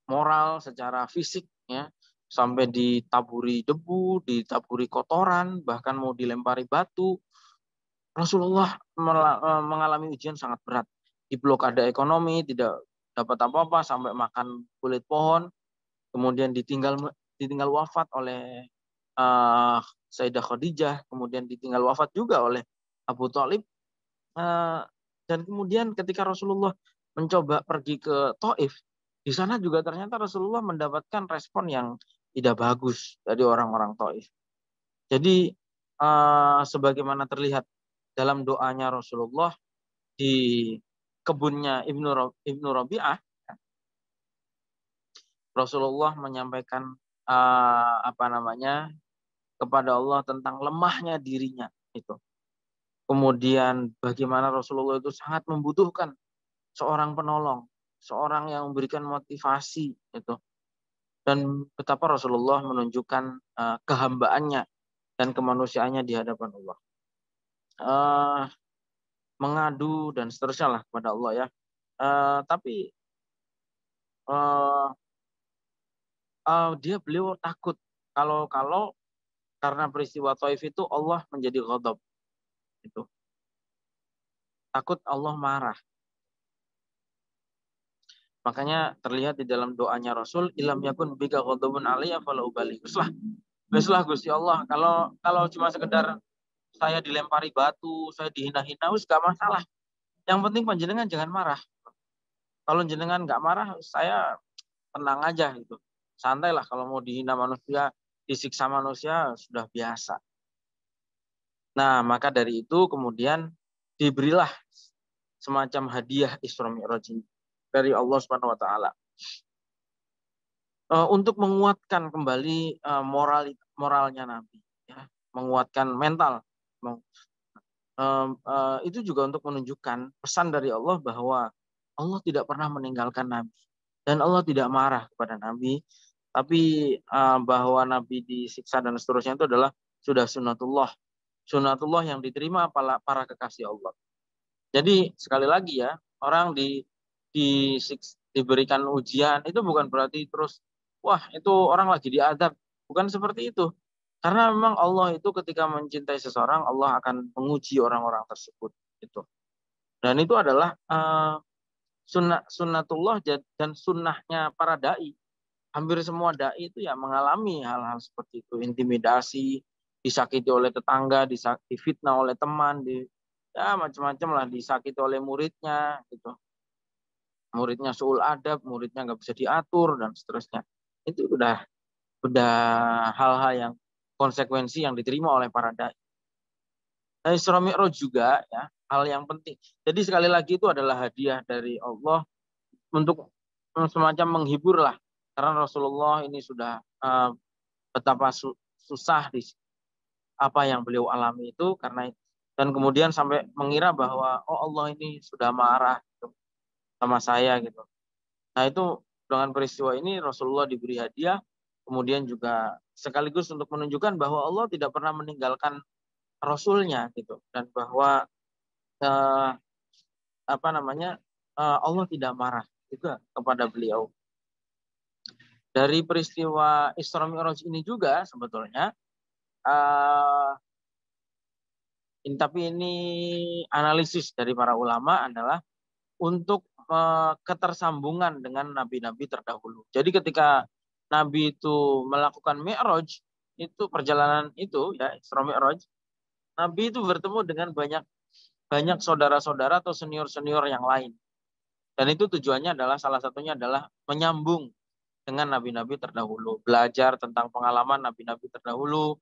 moral, secara fisik ya, sampai ditaburi debu, ditaburi kotoran, bahkan mau dilempari batu. Rasulullah mengalami ujian sangat berat. Diblokade ekonomi, tidak dapat apa-apa, sampai makan kulit pohon, kemudian ditinggal wafat oleh Sayyidah Khadijah, kemudian ditinggal wafat juga oleh Abu Thalib. Dan kemudian ketika Rasulullah mencoba pergi ke Taif, di sana juga ternyata Rasulullah mendapatkan respon yang tidak bagus dari orang-orang Taif. Jadi sebagaimana terlihat dalam doanya Rasulullah di kebunnya Ibnu Rabi'ah, Rasulullah menyampaikan kepada Allah tentang lemahnya dirinya itu. Kemudian bagaimana Rasulullah itu sangat membutuhkan seorang penolong, seorang yang memberikan motivasi itu. Dan betapa Rasulullah menunjukkan kehambaannya dan kemanusiaannya di hadapan Allah. Mengadu dan seterusnya lah kepada Allah ya. Tapi beliau takut kalau karena peristiwa Taif itu Allah menjadi ghadab. Itu. Takut Allah marah. Makanya terlihat di dalam doanya Rasul, ilam yakun bika ghadabun alayya fala ubali. Beslah Gusti Allah, kalau cuma sekedar saya dilempari batu, saya dihina-hina, gak masalah. Yang penting panjenengan jangan marah. Kalau jenengan gak marah, saya tenang aja gitu. Santailah kalau mau dihina manusia, disiksa manusia sudah biasa. Nah, maka dari itu kemudian diberilah semacam hadiah Isra Mi'raj dari Allah Subhanahu wa taala. Untuk menguatkan kembali moralnya Nabi ya, menguatkan mental. Itu juga untuk menunjukkan pesan dari Allah bahwa Allah tidak pernah meninggalkan Nabi dan Allah tidak marah kepada Nabi, Tapi bahwa Nabi disiksa dan seterusnya itu adalah sudah sunnatullah. Sunnatullah yang diterima para kekasih Allah. Jadi sekali lagi ya, orang diberikan ujian itu bukan berarti terus, wah itu orang lagi diadab. Bukan seperti itu. Karena memang Allah itu ketika mencintai seseorang, Allah akan menguji orang-orang tersebut. Gitu. Dan itu adalah sunnatullah dan sunnahnya para dai. Hampir semua dai itu ya mengalami hal-hal seperti itu, intimidasi, disakiti oleh tetangga, difitnah oleh teman, ya macam-macam lah, disakiti oleh muridnya gitu. Muridnya suul adab, muridnya nggak bisa diatur dan seterusnya. Itu udah hal-hal yang konsekuensi yang diterima oleh para dai. Isra Mi'raj juga ya, hal yang penting. Jadi sekali lagi itu adalah hadiah dari Allah untuk semacam menghibur lah. Karena Rasulullah ini sudah betapa susah di apa yang beliau alami itu, karena dan kemudian sampai mengira bahwa oh Allah ini sudah marah gitu, sama saya gitu. Nah itu dengan peristiwa ini Rasulullah diberi hadiah, kemudian juga sekaligus untuk menunjukkan bahwa Allah tidak pernah meninggalkan Rasulnya gitu, dan bahwa Allah tidak marah juga kepada beliau. Dari peristiwa Isra Mi'raj ini juga sebetulnya, tapi ini analisis dari para ulama adalah untuk ketersambungan dengan nabi-nabi terdahulu. Jadi ketika Nabi itu melakukan Mi'raj, itu perjalanan itu ya Isra Mi'raj, Nabi itu bertemu dengan banyak saudara-saudara atau senior-senior yang lain. Dan itu tujuannya adalah salah satunya adalah menyambung dengan nabi-nabi terdahulu, belajar tentang pengalaman nabi-nabi terdahulu,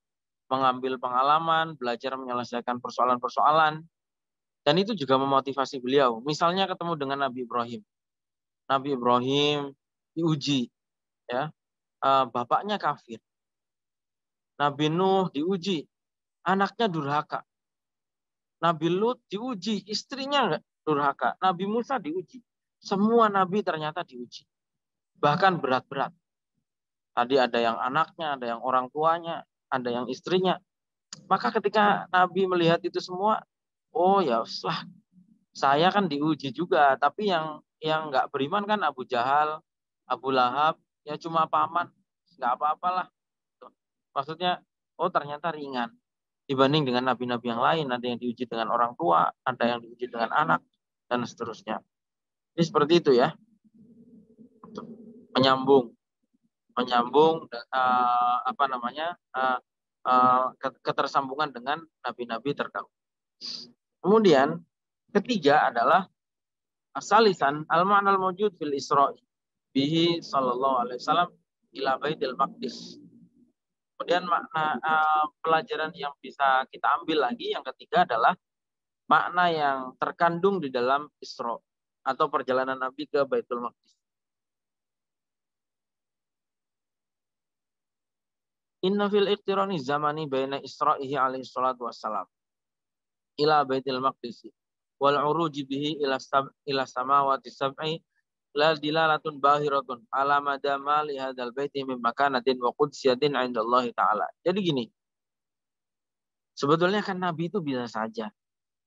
mengambil pengalaman, belajar menyelesaikan persoalan-persoalan, dan itu juga memotivasi beliau. Misalnya ketemu dengan Nabi Ibrahim. Nabi Ibrahim diuji, ya, bapaknya kafir. Nabi Nuh diuji, anaknya durhaka. Nabi Lut diuji, istrinya durhaka. Nabi Musa diuji. Semua nabi ternyata diuji. Bahkan berat-berat. Tadi ada yang anaknya, ada yang orang tuanya, ada yang istrinya. Maka ketika Nabi melihat itu semua, oh ya lah, saya kan diuji juga. Tapi yang nggak beriman kan Abu Jahal, Abu Lahab, ya cuma paman, nggak apa-apalah. Maksudnya, oh ternyata ringan dibanding dengan nabi-nabi yang lain. Ada yang diuji dengan orang tua, ada yang diuji dengan anak, dan seterusnya. Ini seperti itu ya, menyambung ketersambungan dengan nabi-nabi terdahulu. Kemudian ketiga adalah asalisan al-ma'nal mawjud fil Isra'i bihi sallallahu alaihi wasallam ila Baitul Maqdis. Kemudian makna pelajaran yang bisa kita ambil lagi yang ketiga adalah makna yang terkandung di dalam Isra atau perjalanan Nabi ke Baitul Maqdis. Inna fil iqtirani zamani baina Isra'ihi alaihi salatu wassalam ila Baitul Maqdis wal uruji bihi ila samawati sab'i la dilalatun bahiratun ala madama li hadzal baiti min makanatin wa qudsiyatin 'inda Allah taala. Jadi gini. Sebetulnya kan Nabi itu bisa saja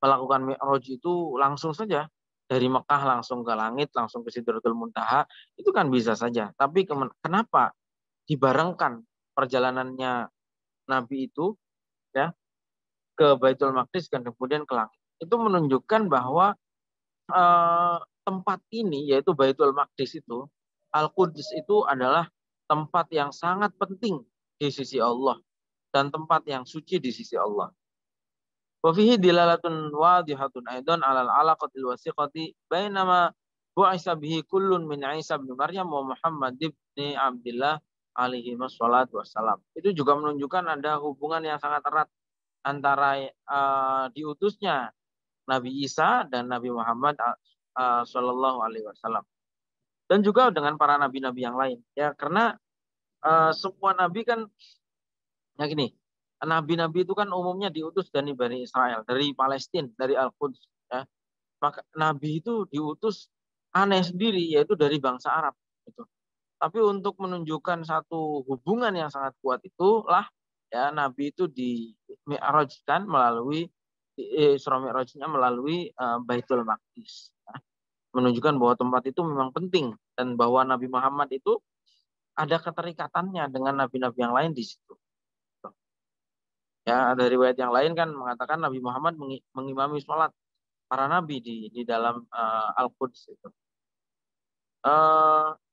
melakukan Mi'raj itu langsung saja dari Mekah langsung ke langit, langsung ke Sidratul Muntaha, itu kan bisa saja. Tapi kenapa dibarengkan perjalanannya Nabi itu ya ke Baitul Maqdis dan kemudian ke langit? Itu menunjukkan bahwa tempat ini yaitu Baitul Maqdis itu, Al-Quds itu adalah tempat yang sangat penting di sisi Allah dan tempat yang suci di sisi Allah. Wa fihi dilalatun wadihatun aidan 'alal 'alaqatil wasiqati bainama bu'isa bihi kullun min Isa bin Maryam wa Muhammad ibn Abdullah alaihi wassalatu wassalam. Itu juga menunjukkan ada hubungan yang sangat erat antara diutusnya Nabi Isa dan Nabi Muhammad sallallahu alaihi wasallam. Dan juga dengan para nabi-nabi yang lain. Ya, karena semua nabi kan ya gini, nabi-nabi itu kan umumnya diutus dari Bani Israel, dari Palestina, dari Al-Quds. Ya. Maka nabi itu diutus aneh sendiri, yaitu dari bangsa Arab. Gitu. Tapi untuk menunjukkan satu hubungan yang sangat kuat itulah ya Nabi itu di Mi'rajkan melalui Isra Mi'rajnya melalui Baitul Maqdis. Ya. Menunjukkan bahwa tempat itu memang penting dan bahwa Nabi Muhammad itu ada keterikatannya dengan nabi-nabi yang lain di situ. Ya, ada riwayat yang lain kan mengatakan Nabi Muhammad mengimami sholat para nabi di dalam Al-Quds itu.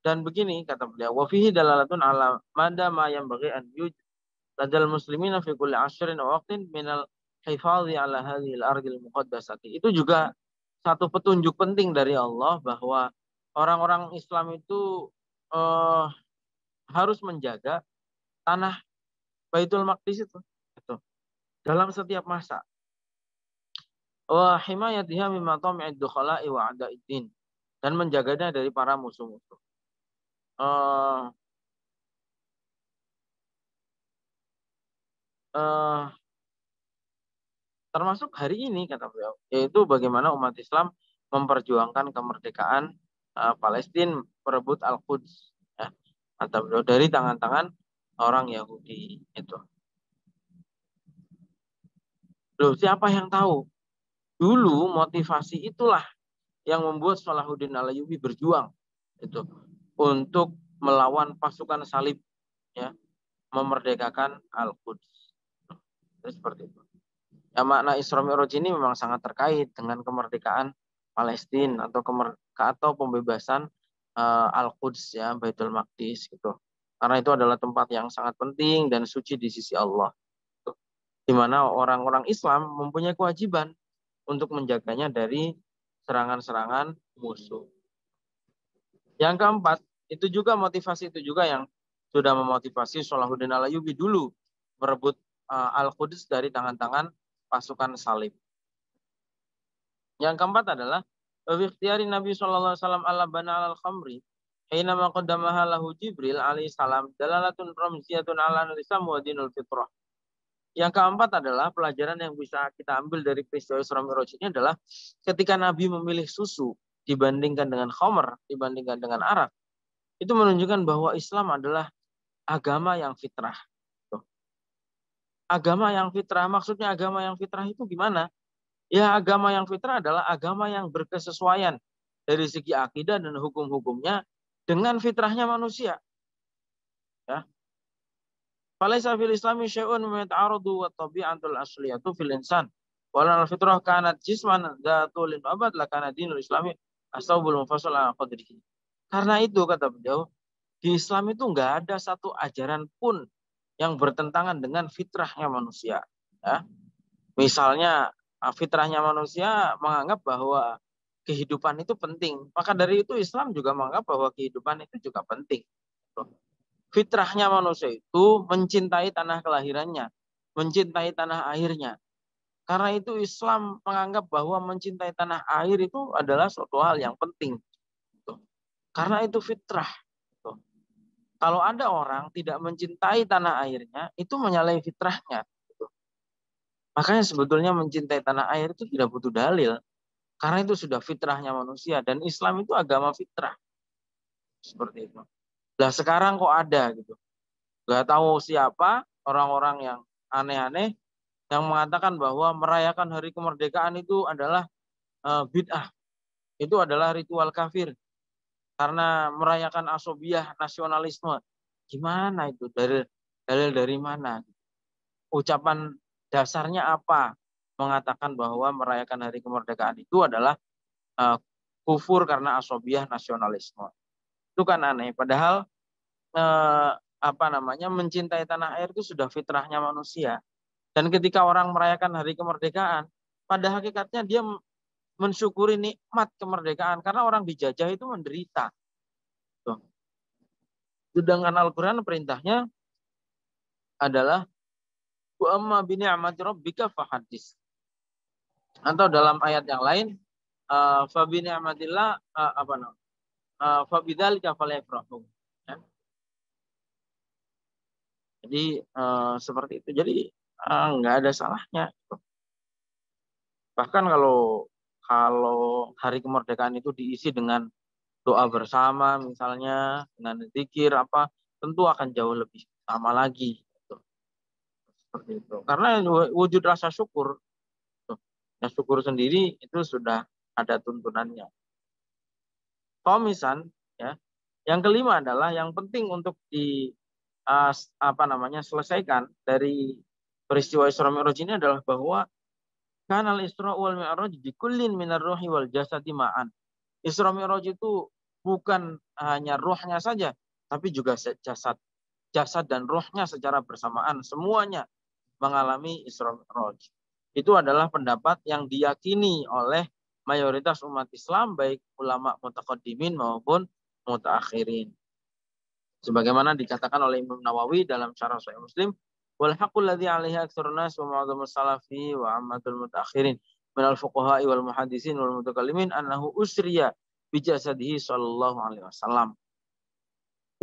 Dan begini kata beliau, wa fihi dalalatun ala mada ma yanbaghi an ladal muslimina fi kulli ashrin waqtin minal hifadhi ala hadhil ardil muqaddasati. Itu juga satu petunjuk penting dari Allah bahwa orang-orang Islam itu harus menjaga tanah Baitul Maqdis itu. Dalam setiap masa. Wa himayatiha mimma tami'id dukhala'i wa a'da'iddin. Dan menjaganya dari para musuh-musuh. Termasuk hari ini kata beliau, yaitu bagaimana umat Islam memperjuangkan kemerdekaan Palestina merebut Al-Quds ya, kata beliau dari tangan-tangan orang Yahudi itu. Loh, siapa yang tahu? Dulu motivasi itulah yang membuat Salahuddin Al-Ayyubi berjuang itu untuk melawan pasukan salib ya, memerdekakan Al-Quds. Seperti itu. Ya, makna Isra Mi'raj ini memang sangat terkait dengan kemerdekaan Palestina atau pembebasan Al-Quds ya, Baitul Maqdis gitu. Karena itu adalah tempat yang sangat penting dan suci di sisi Allah. Gitu. Di mana orang-orang Islam mempunyai kewajiban untuk menjaganya dari serangan-serangan musuh. Yang keempat, itu juga yang sudah memotivasi Salahuddin Al-Ayyubi dulu merebut Al-Quds dari tangan-tangan pasukan salib. Yang keempat adalah ikhtiyari Nabi sallallahu alaihi wasallam ala bana al-khamri hina maqaddamaha lahu Jibril alaihi salam dalalatun ramziyatun ala al-islam wa dinul fitrah. Yang keempat adalah pelajaran yang bisa kita ambil dari peristiwa Isra Mi'raj ini adalah ketika Nabi memilih susu dibandingkan dengan khamr, dibandingkan dengan arak, itu menunjukkan bahwa Islam adalah agama yang fitrah. Agama yang fitrah, maksudnya agama yang fitrah itu gimana? Ya, agama yang fitrah adalah agama yang berkesesuaian dari segi akidah dan hukum-hukumnya dengan fitrahnya manusia. Ya. Falaisa fil Islami syai'un yata'aradu wa tabi'atul asliyatu fil insan. Walal fitrah kanat jisman dzatulin abad la kana dinul Islami asaubul mufassal ala qadrihi. Karena itu kata beliau, di Islam itu enggak ada satu ajaran pun yang bertentangan dengan fitrahnya manusia. Ya. Misalnya fitrahnya manusia menganggap bahwa kehidupan itu penting. Maka dari itu Islam juga menganggap bahwa kehidupan itu juga penting. Fitrahnya manusia itu mencintai tanah kelahirannya, mencintai tanah airnya. Karena itu Islam menganggap bahwa mencintai tanah air itu adalah suatu hal yang penting. Karena itu fitrah. Kalau ada orang tidak mencintai tanah airnya, itu menyalahi fitrahnya. Makanya sebetulnya mencintai tanah air itu tidak butuh dalil. Karena itu sudah fitrahnya manusia. Dan Islam itu agama fitrah. Seperti itu. Nah sekarang kok ada gitu. Gak tahu siapa orang-orang yang aneh-aneh yang mengatakan bahwa merayakan hari kemerdekaan itu adalah bid'ah. Itu adalah ritual kafir. Karena merayakan asobiah nasionalisme. Gimana itu? Dalil dari mana? Ucapan dasarnya apa? Mengatakan bahwa merayakan hari kemerdekaan itu adalah kufur karena asobiah nasionalisme. Itu kan aneh. Padahal mencintai tanah air itu sudah fitrahnya manusia. Dan ketika orang merayakan hari kemerdekaan, pada hakikatnya dia mensyukuri nikmat kemerdekaan karena orang dijajah itu menderita. Tuh. Sedangkan Al-Quran perintahnya adalah wa amma bi ni'mati rabbika fahaddits. Atau dalam ayat yang lain fa bi ni'matillah fa bidzalika falyafrahu. Ya. Jadi seperti itu. Jadi nggak ada salahnya. Bahkan kalau hari kemerdekaan itu diisi dengan doa bersama misalnya dengan zikir apa, tentu akan jauh lebih utama lagi. Gitu. Seperti itu. Karena wujud rasa syukur, ya syukur sendiri itu sudah ada tuntunannya. Komisan, ya. Yang kelima adalah yang penting untuk selesaikan dari peristiwa Isra Mi'raj ini adalah bahwa kanal Isra wal Mi'raj bikullin minar ruhi wal jasadi ma'an. Isra Mi'raj itu bukan hanya ruhnya saja, tapi juga jasad. Jasad dan ruhnya secara bersamaan, semuanya mengalami Isra Mi'raj. Itu adalah pendapat yang diyakini oleh mayoritas umat Islam, baik ulama mutaqaddimin maupun mutaakhirin. Sebagaimana dikatakan oleh Imam Nawawi dalam Syarah Sahih Muslim, wal haqqul ladzi 'alaihi aktsarun nas wa ma'dhamus salafi wa 'ammatul mutaakhirin minal fuqaha'i wal muhaddisin wal mutakallimin annahu usriya bi jasadihi sallallahu alaihi wasallam.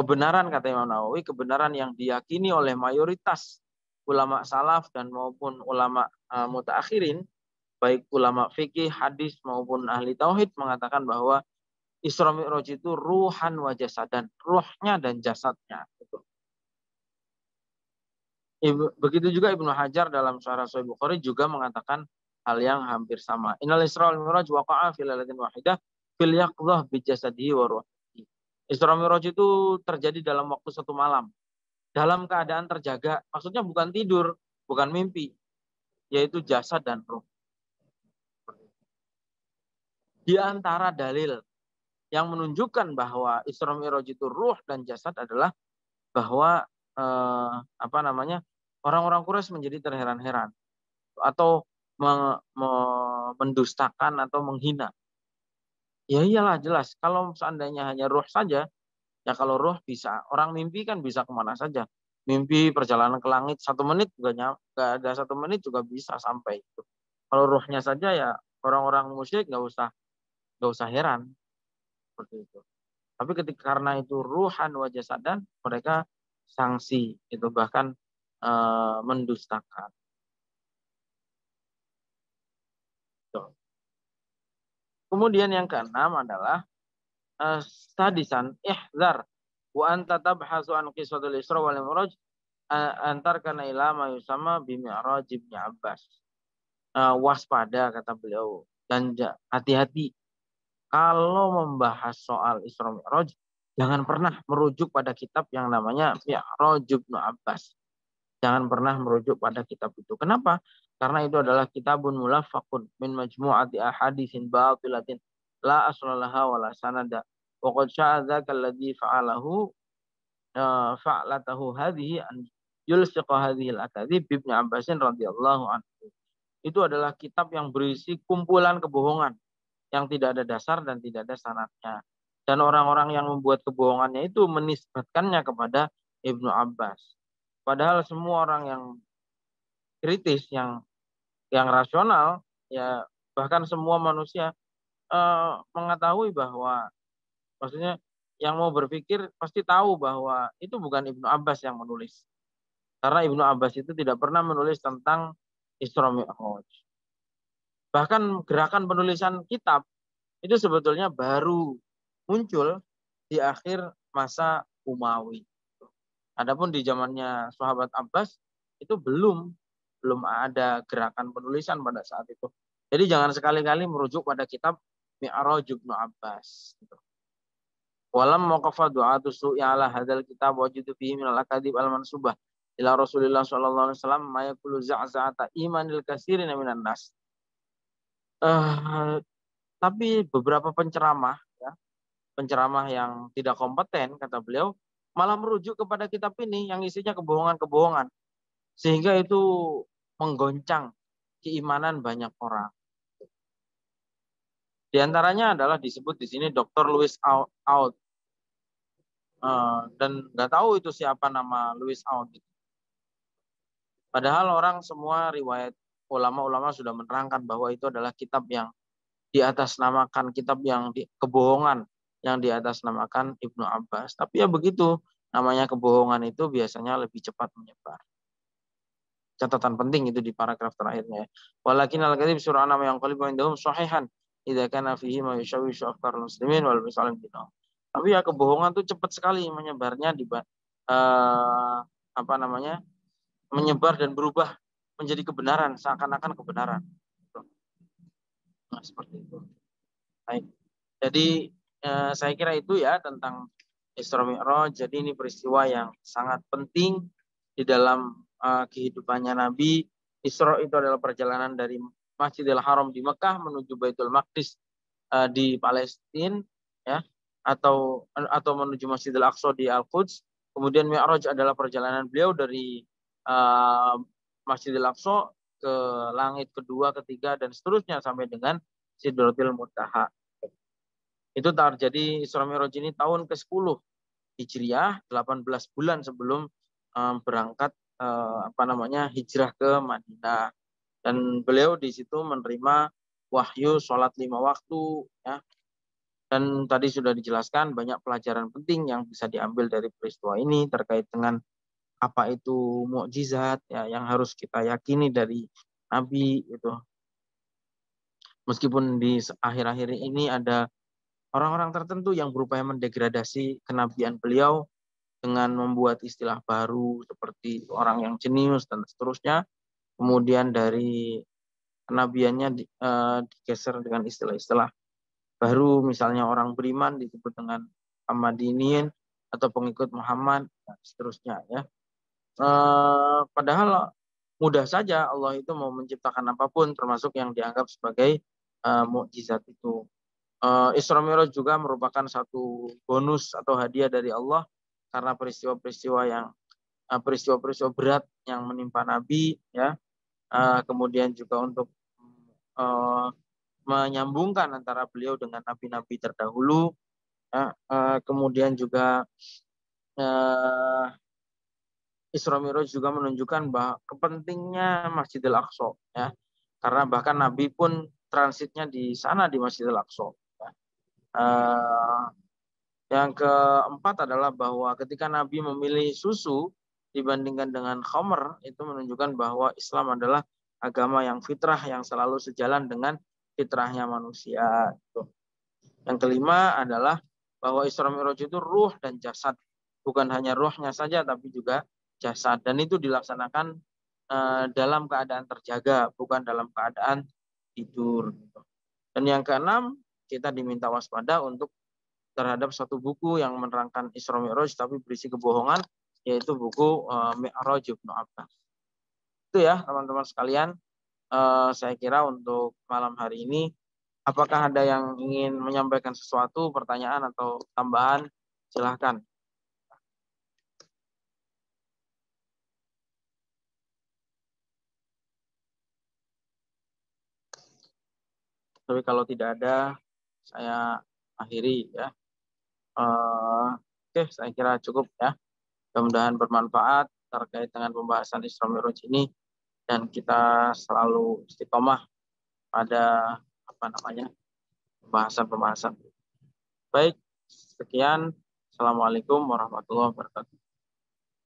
Kebenaran, kata Imam Nawawi, kebenaran yang diyakini oleh mayoritas ulama salaf dan maupun ulama mutaakhirin, baik ulama fikih, hadis maupun ahli tauhid, mengatakan bahwa Isra Mi'raj itu ruhan wa jasadan, ruhnya dan jasadnya. Begitu juga Ibnu Hajar dalam Syarah Sahih Bukhari juga mengatakan hal yang hampir sama. Innal Isra wal Mi'raj waqa'a fi lailatin wahidah fil yaqdhah bi jasadihi wa ruhihi. Isra Mi'raj itu terjadi dalam waktu satu malam, dalam keadaan terjaga. Maksudnya bukan tidur, bukan mimpi, yaitu jasad dan ruh. Di antara dalil yang menunjukkan bahwa Isra Mi'raj itu ruh dan jasad adalah bahwa orang-orang Quraisy menjadi terheran-heran atau mendustakan atau menghina. Ya iyalah, jelas. Kalau seandainya hanya ruh saja, ya kalau ruh bisa. Orang mimpi kan bisa kemana saja. Mimpi perjalanan ke langit 1 menit nggak ada 1 menit juga bisa sampai itu. Kalau ruhnya saja ya orang-orang musyrik nggak usah heran seperti itu. Tapi karena itu ruhan wa jasadan, mereka sanksi itu, bahkan mendustakan. Kemudian yang keenam adalah sadisan ihzar wa anta tabhasu an qissatul Isra wal Mi'raj antar kana ila ma yusama bi Mi'raj Ibnu Abbas. Waspada, kata beliau, dan hati-hati kalau membahas soal Isra Mi'raj, jangan pernah merujuk pada kitab yang namanya Mi'raj Ibnu Abbas. Jangan pernah merujuk pada kitab itu. Kenapa? Karena itu adalah kitabun mulafaqun min majmu'ati ahaditsin batilatin la aslalaha wa la sanada. Wa qad sya'adzaka alladhi fa'latahu hadhihi an yulsiqa hadhihi al-akadzib bi Ibnu Abbasin radhiyallahu anhu. Itu adalah kitab yang berisi kumpulan kebohongan yang tidak ada dasar dan tidak ada sanadnya. Dan orang-orang yang membuat kebohongannya itu menisbatkannya kepada Ibnu Abbas. Padahal semua orang yang kritis, yang rasional, ya bahkan semua manusia mengetahui bahwa, maksudnya yang mau berpikir pasti tahu bahwa itu bukan Ibnu Abbas yang menulis. Karena Ibnu Abbas itu tidak pernah menulis tentang Isra Mi'raj. Bahkan gerakan penulisan kitab itu sebetulnya baru muncul di akhir masa Umawi. Adapun di zamannya sahabat Abbas itu belum ada gerakan penulisan pada saat itu. Jadi jangan sekali-kali merujuk pada kitab Mi'raj Ibnu Abbas. Walam maqafa du'atu su'i ala hadzal kitab wajidu fihi min al-akadzib al-mansubah ila Rasulillah sallallahu alaihi wasallam ma yaqulu za'za'ata imanil katsirin minan nas. Tapi beberapa penceramah, ya, penceramah yang tidak kompeten, kata beliau, malah merujuk kepada kitab ini yang isinya kebohongan-kebohongan, sehingga itu menggoncang keimanan banyak orang. Di antaranya adalah disebut di sini Dr. Louis Out. Dan nggak tahu itu siapa nama Louis Out itu. Padahal orang semua riwayat ulama-ulama sudah menerangkan bahwa itu adalah kitab yang di atas namakan, kitab yang kebohongan yang di atas namakan Ibnu Abbas. Tapi ya begitu, namanya kebohongan itu biasanya lebih cepat menyebar. Catatan penting itu di paragraf terakhirnya. Walakin al-kadzib surah nama yang qalibun indahum sahihan idza kana fihi ma yushawishu afkarul muslimin wal misalim dinahum. Tapi ya kebohongan itu cepat sekali menyebarnya di menyebar dan berubah menjadi kebenaran, seakan-akan kebenaran. Nah, seperti itu. Baik. Jadi saya kira itu ya tentang Isra Mi'raj. Jadi ini peristiwa yang sangat penting di dalam kehidupannya Nabi. Isra itu adalah perjalanan dari Masjidil Haram di Mekah menuju Baitul Maqdis di Palestina, ya, atau menuju Masjidil Aqsa di Al-Quds. Kemudian Mi'raj adalah perjalanan beliau dari Masjidil Aqsa ke langit kedua, ketiga, dan seterusnya sampai dengan Sidratil Muntaha. Itu terjadi Isra Mi'raj ini tahun ke-10 Hijriah, 18 bulan sebelum berangkat hijrah ke Madinah. Dan beliau di situ menerima wahyu sholat 5 waktu, ya. Dan tadi sudah dijelaskan banyak pelajaran penting yang bisa diambil dari peristiwa ini terkait dengan apa itu mukjizat, ya, yang harus kita yakini dari Nabi itu. Meskipun di akhir-akhir ini ada orang-orang tertentu yang berupaya mendegradasi kenabian beliau dengan membuat istilah baru seperti orang yang jenius dan seterusnya. Kemudian dari kenabiannya digeser dengan istilah-istilah baru, misalnya orang beriman disebut dengan Ahmadiyyin atau pengikut Muhammad dan seterusnya, ya. Padahal mudah saja Allah itu mau menciptakan apapun termasuk yang dianggap sebagai mukjizat itu. Isra Mi'raj juga merupakan satu bonus atau hadiah dari Allah karena peristiwa-peristiwa berat yang menimpa Nabi, ya. Kemudian juga untuk menyambungkan antara beliau dengan nabi-nabi terdahulu, ya. Kemudian juga Isra Mi'raj juga menunjukkan bahwa kepentingnya Masjidil Aqsa, ya. Karena bahkan Nabi pun transitnya di sana di Masjidil Aqsa, ya. Yang keempat adalah bahwa ketika Nabi memilih susu dibandingkan dengan khamr, itu menunjukkan bahwa Islam adalah agama yang fitrah, yang selalu sejalan dengan fitrahnya manusia. Yang kelima adalah bahwa Isra Mi'raj itu ruh dan jasad. Bukan hanya ruhnya saja, tapi juga jasad. Dan itu dilaksanakan dalam keadaan terjaga, bukan dalam keadaan tidur. Dan yang keenam, kita diminta waspada untuk terhadap satu buku yang menerangkan Isra Mi'raj tapi berisi kebohongan, yaitu buku Mi'raj Ibnu Abbas. Itu ya teman-teman sekalian, saya kira untuk malam hari ini, apakah ada yang ingin menyampaikan sesuatu, pertanyaan atau tambahan? Silahkan. Tapi kalau tidak ada, saya akhiri ya. Oke, saya kira cukup ya. Mudah-mudahan bermanfaat terkait dengan pembahasan Isra Mi'raj ini dan kita selalu istiqomah pada pembahasan-pembahasan. Baik, sekian. Assalamualaikum warahmatullahi wabarakatuh.